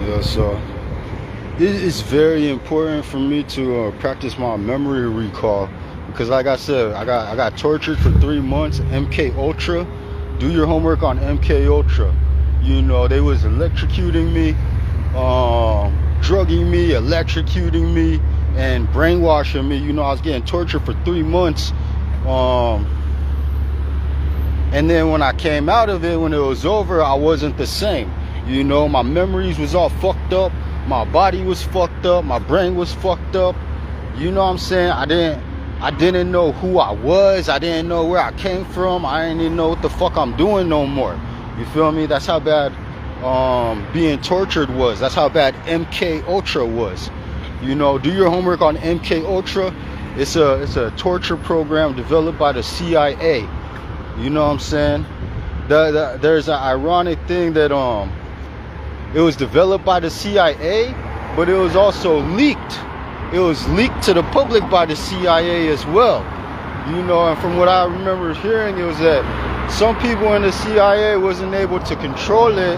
Yeah, so it's very important for me to practice my memory recall because, like I said, I got tortured for 3 months. MK Ultra. Do your homework on MK Ultra. You know, they was electrocuting me, drugging me, electrocuting me, and brainwashing me. You know, I was getting tortured for 3 months. And then when I came out of it, when it was over, I wasn't the same. You know, my memories was all fucked up. My body was fucked up. My brain was fucked up. You know what I'm saying? I didn't know who I was. I didn't know where I came from. I didn't even know what the fuck I'm doing no more. You feel me? That's how bad being tortured was. That's how bad MK Ultra was. You know, do your homework on MK Ultra. It's a torture program developed by the CIA. You know what I'm saying? There's an ironic thing that it was developed by the CIA, but it was also leaked. It was leaked to the public by the CIA as well. You know, and from what I remember hearing, it was that some people in the CIA wasn't able to control it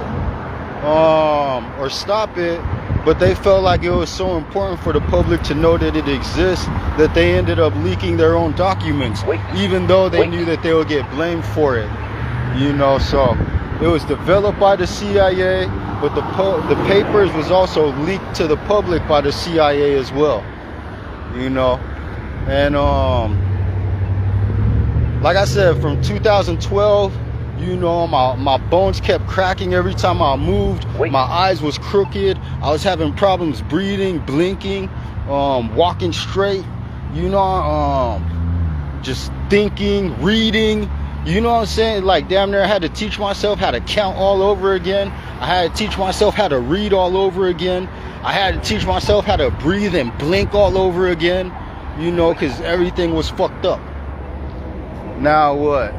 or stop it, but they felt like it was so important for the public to know that it exists that they ended up leaking their own documents, even though they knew that they would get blamed for it. You know, so it was developed by the CIA, but the papers was also leaked to the public by the CIA as well. You know, and like I said, from 2012, you know, my bones kept cracking every time I moved. My eyes was crooked. I was having problems breathing, blinking, walking straight. You know, just thinking, reading. You know what I'm saying? Like, damn near I had to teach myself how to count all over again. I had to teach myself how to read all over again. I had to teach myself how to breathe and blink all over again. You know, because everything was fucked up. Now what?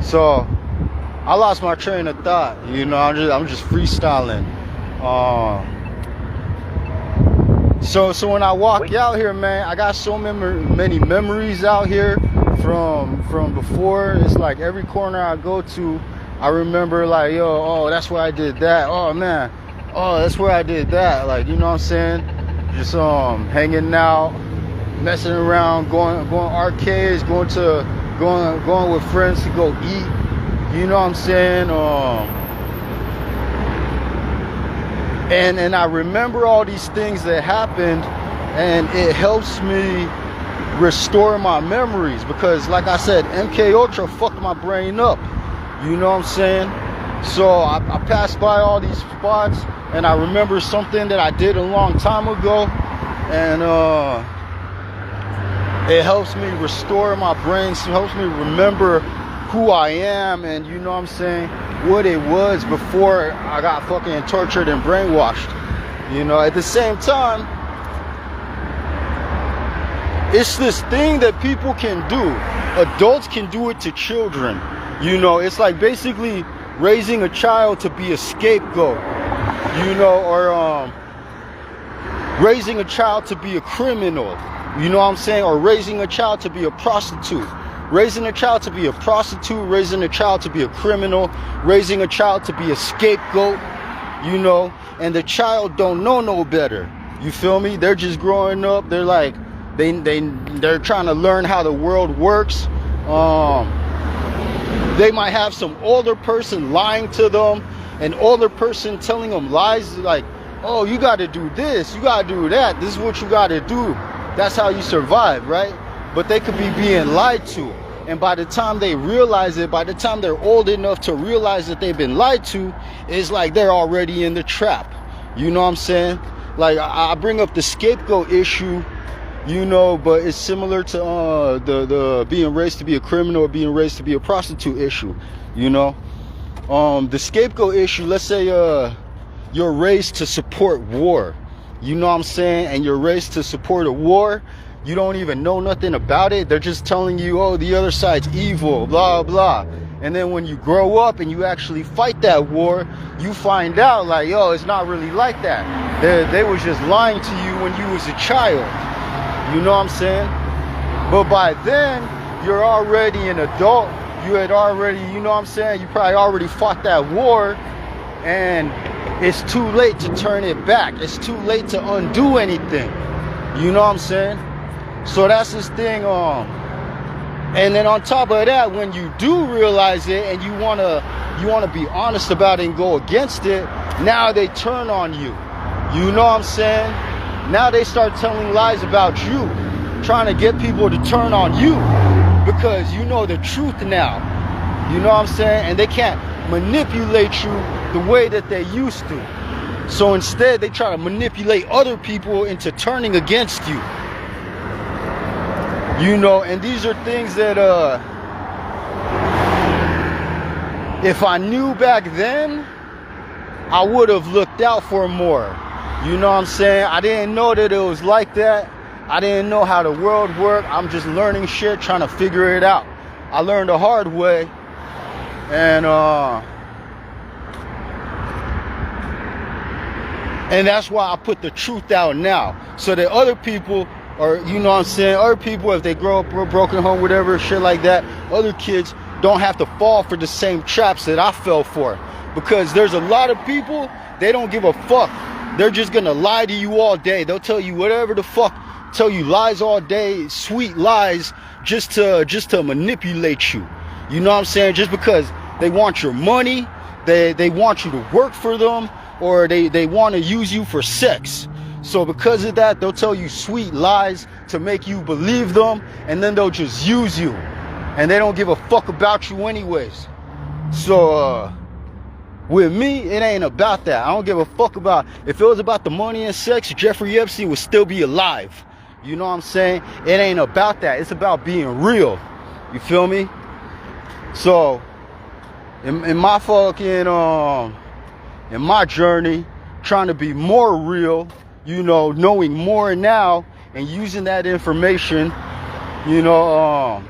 So I lost my train of thought. You know, I'm just freestyling. So when I walk out here, man, I got so many memories out here from before. It's like every corner I go to, I remember like, yo, oh, that's where I did that. Oh man, oh, that's where I did that. Like, you know what I'm saying? Just hanging out, messing around, going arcades, going with friends to go eat. You know what I'm saying? And I remember all these things that happened, and it helps me restore my memories because, like I said, MK Ultra fucked my brain up. You know what I'm saying? So I passed by all these spots, and I remember something that I did a long time ago, and it helps me restore my brain. It helps me remember who I am, and you know what I'm saying, what it was before I got fucking tortured and brainwashed. You know, at the same time, it's this thing that people can do. Adults can do it to children. You know, it's like basically raising a child to be a scapegoat, you know, or raising a child to be a criminal, you know what I'm saying, or raising a child to be a prostitute. Raising a child to be a prostitute, raising a child to be a criminal, raising a child to be a scapegoat, you know, and the child don't know no better. You feel me? They're just growing up. They're like, they're trying to learn how the world works. They might have some older person lying to them, an older person telling them lies like, oh, you got to do this, you got to do that, this is what you got to do. That's how you survive, right? But they could be being lied to. And by the time they realize it, by the time they're old enough to realize that they've been lied to, it's like they're already in the trap. You know what I'm saying? Like, I bring up the scapegoat issue, you know, but it's similar to the being raised to be a criminal or being raised to be a prostitute issue, you know? The scapegoat issue, let's say you're raised to support war, you know what I'm saying? And you're raised to support a war. You don't even know nothing about it. They're just telling you, oh, the other side's evil, blah, blah. And then when you grow up and you actually fight that war, you find out like, yo, it's not really like that. They was just lying to you when you was a child. You know what I'm saying? But by then, you're already an adult. You had already, you know what I'm saying? You probably already fought that war. And it's too late to turn it back. It's too late to undo anything. You know what I'm saying? So that's this thing. And then on top of that, when you do realize it and you wanna be honest about it and go against it, now they turn on you. You know what I'm saying? Now they start telling lies about you, trying to get people to turn on you because you know the truth now. You know what I'm saying? And they can't manipulate you the way that they used to. So instead, they try to manipulate other people into turning against you. You know, and these are things that if I knew back then, I would have looked out for more. You know what I'm saying? I didn't know that it was like that. I didn't know how the world worked. I'm just learning shit, trying to figure it out. I learned the hard way. And that's why I put the truth out now, so that other people, or you know what I'm saying, other people, if they grow up broken home, whatever, shit like that, other kids don't have to fall for the same traps that I fell for. Because there's a lot of people, they don't give a fuck. They're just gonna lie to you all day. They'll tell you whatever the fuck, tell you lies all day, sweet lies, just to manipulate you. You know what I'm saying? Just because they want your money, they want you to work for them, or they want to use you for sex. So because of that, they'll tell you sweet lies to make you believe them, and then they'll just use you. And they don't give a fuck about you anyways. So with me, it ain't about that. I don't give a fuck about, if it was about the money and sex, Jeffrey Epstein would still be alive. You know what I'm saying? It ain't about that. It's about being real. You feel me? So in my fucking in my journey, trying to be more real, you know, knowing more now and using that information, you know,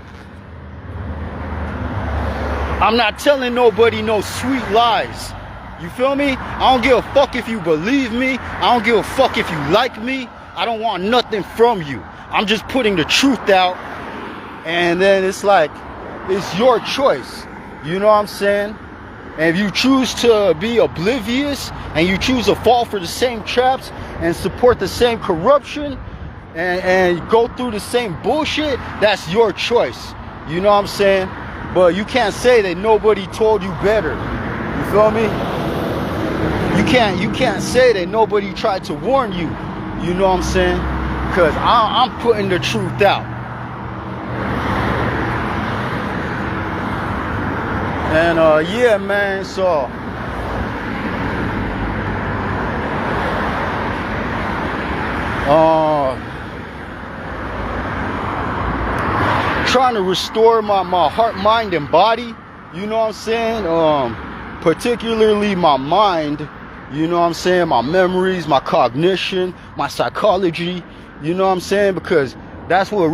I'm not telling nobody no sweet lies. You feel me? I don't give a fuck if you believe me. I don't give a fuck if you like me. I don't want nothing from you. I'm just putting the truth out. And then it's like, it's your choice. You know what I'm saying? And if you choose to be oblivious and you choose to fall for the same traps and support the same corruption and go through the same bullshit, that's your choice. You know what I'm saying? But you can't say that nobody told you better. You feel me? You can't say that nobody tried to warn you. You know what I'm saying? Because I'm putting the truth out. And yeah, man, so trying to restore my heart, mind, and body. You know what I'm saying? Particularly my mind. You know what I'm saying? My memories, my cognition, my psychology. You know what I'm saying? Because that's what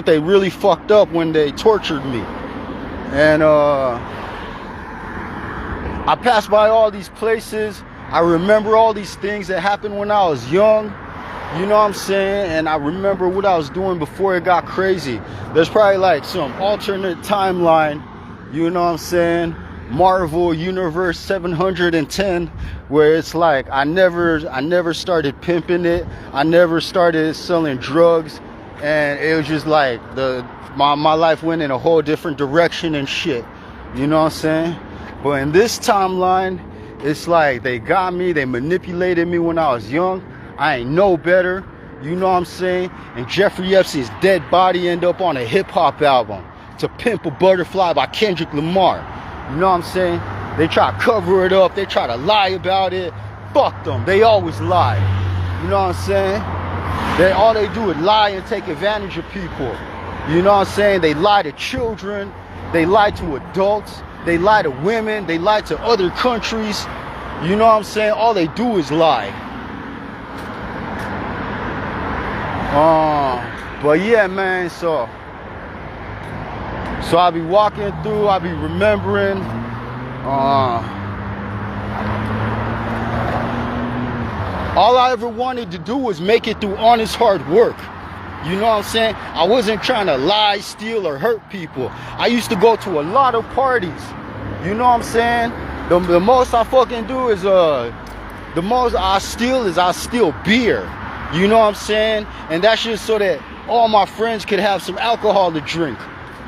they really fucked up when they tortured me. And I passed by all these places. I remember all these things that happened when I was young. You know what I'm saying? And I remember what I was doing before it got crazy. There's probably like some alternate timeline, you know what I'm saying? Marvel Universe 710, where it's like I never started pimping it. I never started selling drugs, and it was just like my life went in a whole different direction and shit. You know what I'm saying? But in this timeline, it's like they got me, they manipulated me when I was young. I ain't know better. You know what I'm saying? And Jeffrey Epstein's dead body ended up on a hip-hop album, To Pimp a Butterfly by Kendrick Lamar. You know what I'm saying? They try to cover it up. They try to lie about it. Fuck them. They always lie. You know what I'm saying? All they do is lie and take advantage of people. You know what I'm saying? They lie to children. They lie to adults. They lie to women. They lie to other countries. You know what I'm saying? All they do is lie. But yeah, man, so I'll be walking through, I'll be remembering. All I ever wanted to do was make it through honest hard work. You know what I'm saying? I wasn't trying to lie, steal, or hurt people. I used to go to a lot of parties. You know what I'm saying? The most I fucking do is the most I steal beer. You know what I'm saying? And that's just so that all my friends could have some alcohol to drink.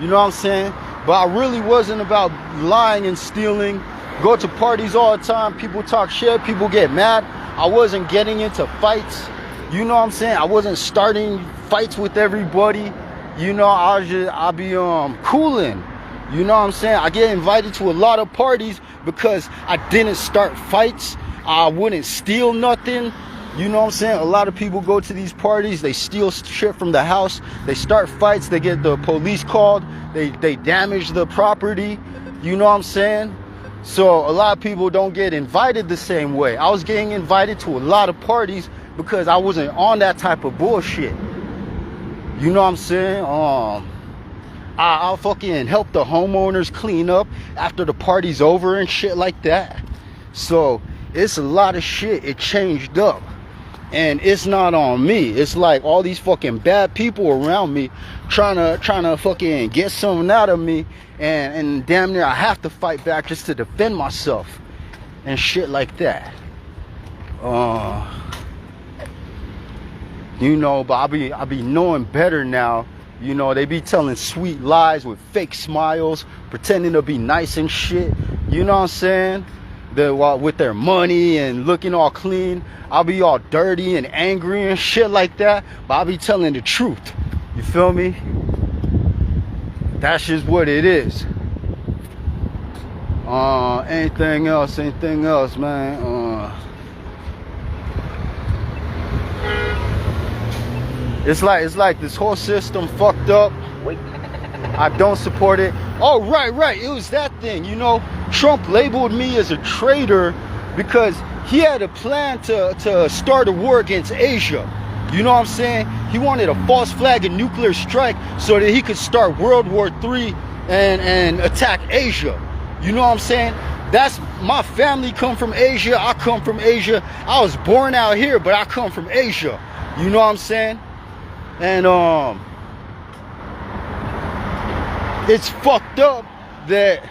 You know what I'm saying? But I really wasn't about lying and stealing. Go to parties all the time. People talk shit. People get mad. I wasn't getting into fights. You know what I'm saying? I wasn't starting fights with everybody. You know, I'll be cooling. You know what I'm saying? I get invited to a lot of parties because I didn't start fights. I wouldn't steal nothing. You know what I'm saying? A lot of people go to these parties, they steal shit from the house, they start fights, they get the police called, they damage the property. You know what I'm saying? So a lot of people don't get invited the same way. I was getting invited to a lot of parties because I wasn't on that type of bullshit. You know what I'm saying? I'll fucking help the homeowners clean up after the party's over and shit like that. So it's a lot of shit. It changed up. And it's not on me. It's like all these fucking bad people around me trying to fucking get something out of me, and damn near I have to fight back just to defend myself and shit like that. You know, but I be knowing better now. You know, they be telling sweet lies with fake smiles, pretending to be nice and shit. You know what I'm saying? With their money and looking all clean. I'll be all dirty and angry and shit like that, but I'll be telling the truth. You feel me? That's just what it is. Anything else, man? It's like this whole system fucked up. I don't support it. Oh, right. It was that thing, you know. Trump labeled me as a traitor because he had a plan to start a war against Asia. You know what I'm saying? He wanted a false flag and nuclear strike so that he could start World War III and attack Asia. You know what I'm saying? That's my family come from Asia. I come from Asia. I was born out here, but I come from Asia. You know what I'm saying? And it's fucked up that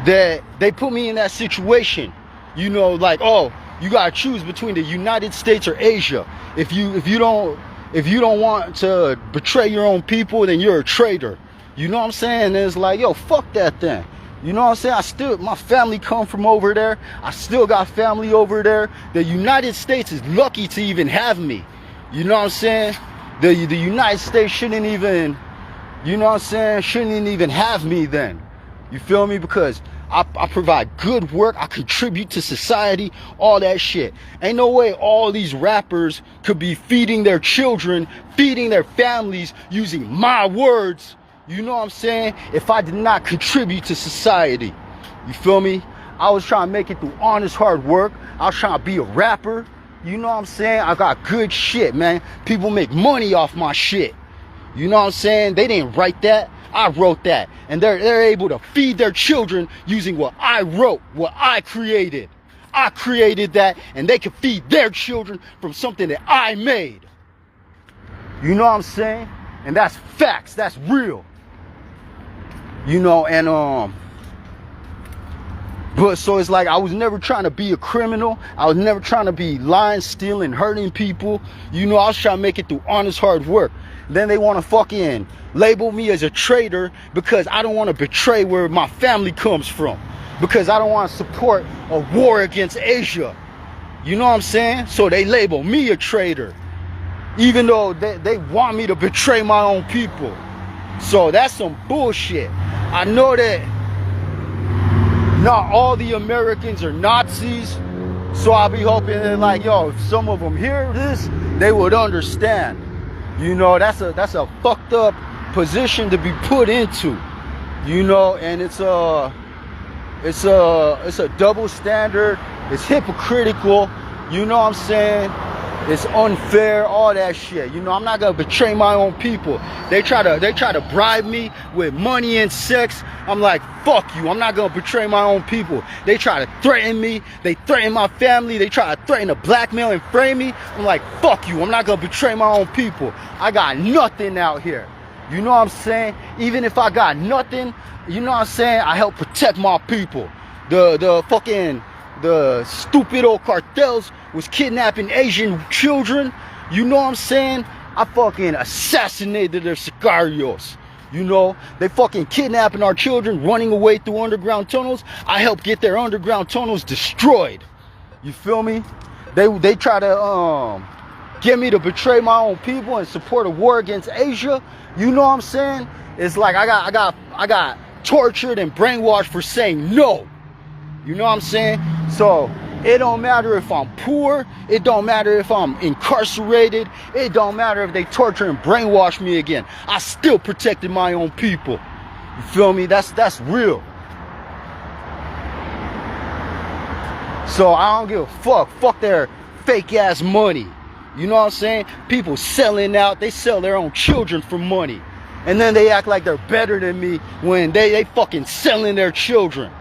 they put me in that situation. You know, like, oh, you gotta choose between the United States or Asia. If you don't want to betray your own people, then you're a traitor. You know what I'm saying? And it's like, yo, fuck that then. You know what I'm saying? My family come from over there. I still got family over there. The United States is lucky to even have me. You know what I'm saying? The United States shouldn't even, you know what I'm saying, shouldn't even have me then. You feel me? Because I provide good work, I contribute to society, all that shit. Ain't no way all these rappers could be feeding their children, feeding their families using my words, you know what I'm saying, if I did not contribute to society. You feel me? I was trying to make it through honest hard work. I was trying to be a rapper. You know what I'm saying? I got good shit, man. People make money off my shit. You know what I'm saying? They didn't write that. I wrote that. And they're able to feed their children using what I wrote, what I created. I created that, and they can feed their children from something that I made. You know what I'm saying? And that's facts. That's real. You know, and but so it's like I was never trying to be a criminal. I was never trying to be lying, stealing, hurting people. You know, I was trying to make it through honest hard work. Then they want to fucking label me as a traitor because I don't want to betray where my family comes from. Because I don't want to support a war against Asia. You know what I'm saying? So they label me a traitor. Even though they want me to betray my own people. So that's some bullshit. I know that not all the Americans are Nazis. So I'll be hoping that, like, yo, if some of them hear this, they would understand. You know, that's a fucked up position to be put into. You know, and it's a double standard. It's hypocritical. You know what I'm saying? It's unfair, all that shit. You know, I'm not gonna betray my own people. They try to bribe me with money and sex. I'm like, fuck you. I'm not gonna betray my own people. They try to threaten me. They threaten my family. They try to threaten to blackmail and frame me. I'm like, fuck you. I'm not gonna betray my own people. I got nothing out here. You know what I'm saying? Even if I got nothing, you know what I'm saying? I help protect my people. The stupid old cartels was kidnapping Asian children. You know what I'm saying? I fucking assassinated their sicarios. You know, they fucking kidnapping our children, running away through underground tunnels. I helped get their underground tunnels destroyed. You feel me? They try to get me to betray my own people and support a war against Asia. You know what I'm saying? It's like I got tortured and brainwashed for saying no. You know what I'm saying? So it don't matter if I'm poor. It don't matter if I'm incarcerated. It don't matter if they torture and brainwash me again. I still protected my own people. You feel me? That's real. So I don't give a fuck. Fuck their fake ass money. You know what I'm saying? People selling out. They sell their own children for money. And then they act like they're better than me when they fucking selling their children.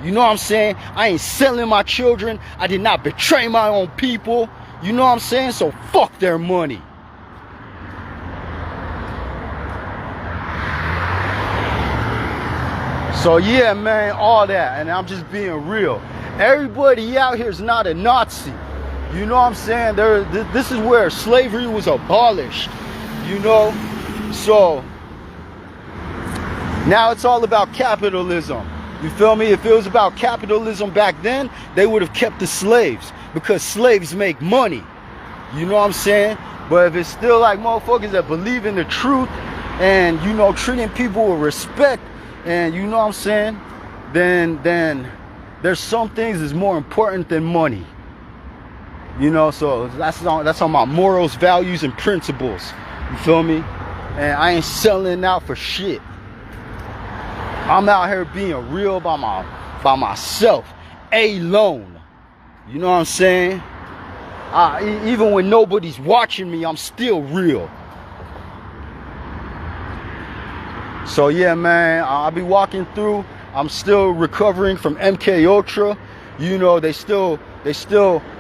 You know what I'm saying? I ain't selling my children. I did not betray my own people. You know what I'm saying? So fuck their money. So yeah, man, all that. And I'm just being real. Everybody out here is not a Nazi. You know what I'm saying? This is where slavery was abolished. You know? So now it's all about capitalism. You feel me? If it was about capitalism back then, they would have kept the slaves because slaves make money. You know what I'm saying? But if it's still like motherfuckers that believe in the truth and, you know, treating people with respect and, you know what I'm saying, then there's some things that's more important than money. You know, so that's on my morals, values, and principles. You feel me? And I ain't selling out for shit. I'm out here being real by myself, alone. You know what I'm saying? Even when nobody's watching me, I'm still real. So yeah, man, I'll be walking through. I'm still recovering from MK Ultra. You know, they still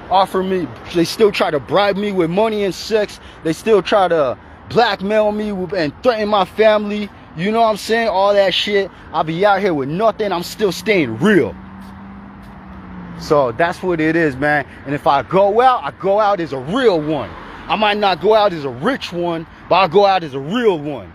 offer me. They still try to bribe me with money and sex. They still try to blackmail me and threaten my family. You know what I'm saying? All that shit. I'll be out here with nothing. I'm still staying real. So that's what it is, man. And if I go out as a real one. I might not go out as a rich one, but I'll go out as a real one.